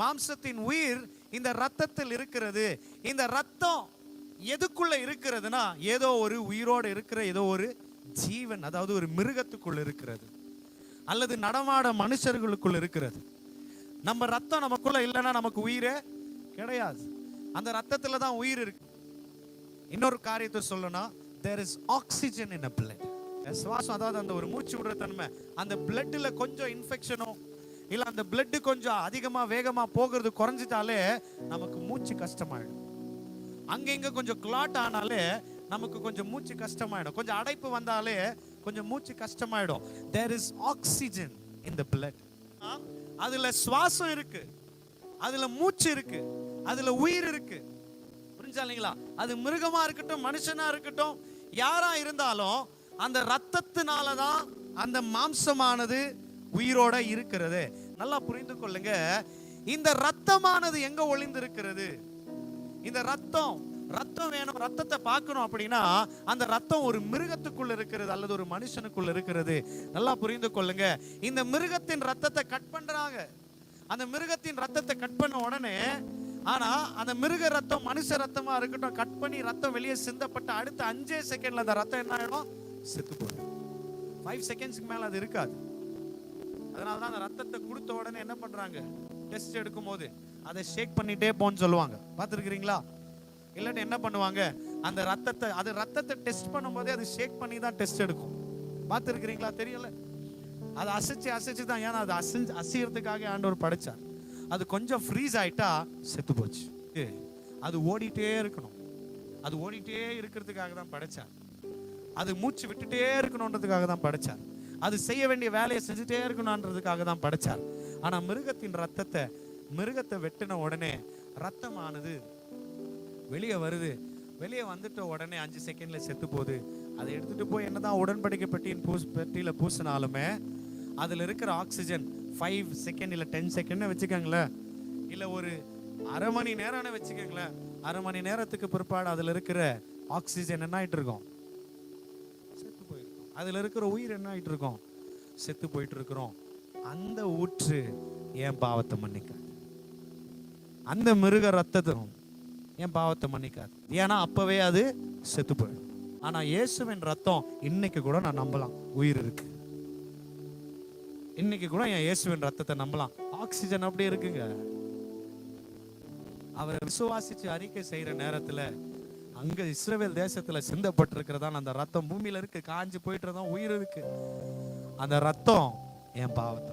மாம்சத்தின் உயிர் இந்த ரத்தத்தில் இருக்கிறது. இந்த ரத்தம் எதுக்குள்ள இருக்கிறதுனா, ஏதோ ஒரு உயிரோடு இருக்கிற ஏதோ ஒரு ஜீவன், அதாவது ஒரு மிருகத்துக்குள்ள இருக்கிறது, அல்லது நடமாட மனுஷர்களுக்குள்ள இருக்கிறது. நம்ம ரத்தம் நமக்குள்ள இல்லைன்னா நமக்கு உயிரே கிடையாது. அந்த ரத்தத்துல தான் உயிர் இருக்கு. இன்னொரு காரியத்தை சொல்லணும்னா, there is oxygen in a blood. சுவாசம், அதாவது அந்த ஒரு மூச்சு விடுற தன்மை, அந்த பிளட்ல கொஞ்சம் இன்ஃபெக்ஷனோ இல்ல அந்த பிளட் கொஞ்சம் அதிகமா வேகமா போகிறது குறைஞ்சிட்டாலே நமக்கு மூச்சு கஷ்டமாயிடும். அங்க இங்க கொஞ்சம் கிளாட் ஆனாலே நமக்கு கொஞ்சம் மூச்சு கஷ்டமாயிடும். கொஞ்சம் அடைப்பு வந்தாலே கொஞ்சம் மூச்சு கஷ்டமாயிடும். there is oxygen in the blood. அதுல சுவாசம் இருக்கு, அதுல மூச்சு இருக்கு, அதுல உயிர் இருக்கு. புரிஞ்சா இல்லைங்களா? அது மிருகமா இருக்கட்டும், மனுஷனா இருக்கட்டும், யாரா இருந்தாலும் அந்த ரத்தத்தினாலதான் அந்த மாம்சமானது உயிரோட இருக்கிறது. நல்லா புரிந்து கொள்ளுங்க. இந்த ரத்தமானது எங்க ஒளிந்து இருக்கிறது? இந்த ரத்தம் வேணும், ரத்தத்தை பார்க்கணும் அப்படின்னா அந்த ரத்தம் ஒரு மிருகத்துக்குள்ள இருக்கிறது அல்லது ஒரு மனுஷனுக்குள்ள இருக்கிறது. நல்லா புரிந்து கொள்ளுங்க. இந்த மிருகத்தின் ரத்தத்தை கட் பண்றாங்க. அந்த மிருகத்தின் ரத்தத்தை கட் பண்ண உடனே, ஆனா அந்த மிருக ரத்தம் மனுஷ ரத்தமா இருக்கட்டும், கட் பண்ணி ரத்தம் வெளியே சிந்தப்பட்ட அடுத்த 5 செகண்ட்ல அந்த ரத்தம் என்ன ஆயிடும்? செத்து போயிடும். 5 செகண்ட்ஸ்க்கு மேல அது இருக்காது. அதனாலதான் அந்த ரத்தத்தை கொடுத்த உடனே என்ன பண்றாங்க? டெஸ்ட் எடுக்கும் போது அதை ஷேக் பண்ணிட்டே போன்னு சொல்லுவாங்க. பார்த்துருக்கிறீங்களா? இல்லாட்டி என்ன பண்ணுவாங்க? அந்த ரத்தத்தை டெஸ்ட் பண்ணும் போதே அது ஷேக் பண்ணி தான் டெஸ்ட் எடுக்கும். பார்த்துருக்கிறீங்களா? தெரியல. அது அசைச்சு தான். ஏன்னா அது அசையறதுக்காக ஆண்டவர் படைச்சார். அது கொஞ்சம் ஃப்ரீஸ் ஆயிட்டா செத்து போச்சு. அது ஓடிட்டே இருக்கணும். அது ஓடிட்டே இருக்கிறதுக்காக தான் படைச்சார். அது மூச்சு விட்டுட்டே இருக்கணும்ன்றதுக்காக தான் படைச்சார். அது செய்ய வேண்டிய வேலையை செஞ்சுட்டே இருக்கணும்ன்றதுக்காக தான் படைச்சார். ஆனா மிருகத்தை வெட்டின உடனே ரத்தமானது வெளியே வருது. வெளியே வந்துட்ட உடனே 5 செகண்ட்ல செத்து போகுது. அதை எடுத்துட்டு போய் என்னதான் உடன்படிக்கை பெட்டியில பூசினாலுமே அதுல இருக்கிற ஆக்சிஜன் 5 செகண்ட் இல்ல 10 செகண்ட் வச்சுக்கோங்களேன், இல்ல ஒரு அரை மணி நேரம் வச்சுக்கோங்களேன், அரை மணி நேரத்துக்கு பிற்பாடு அதுல இருக்கிற ஆக்சிஜன் என்ன ஆயிட்டு இருக்கும்? செத்து போயிருக்கும். அதுல இருக்கிற உயிர் என்ன ஆயிட்டு இருக்கும்? செத்து போயிட்டு இருக்கிறோம். அந்த ஊற்று என் பாவத்தை மன்னிக்காது. அந்த மிருக ரத்தத்தும் என் பாவத்தை மன்னிக்காது. ஏன்னா அப்பவே அது செத்து போயிடும். ஆனா இயேசுவின் ரத்தம் இன்னைக்கு கூட நான் நம்பலாம், உயிர் இருக்கு. இன்னைக்கு கூட என் இயேசுவின் ரத்தத்தை நம்பலாம். ஆக்சிஜன் அப்படி இருக்குங்க. அவரை விசுவாசிச்சு அறிக்கை செய்யற நேரத்துல அங்க இஸ்ரவேல் தேசத்துல சிந்தப்பட்டிருக்கிறதா அந்த ரத்தம் பூமியில இருக்கு. காஞ்சு போயிட்டு உயிர் இருக்கு. அந்த ரத்தம் என் பாவத்தை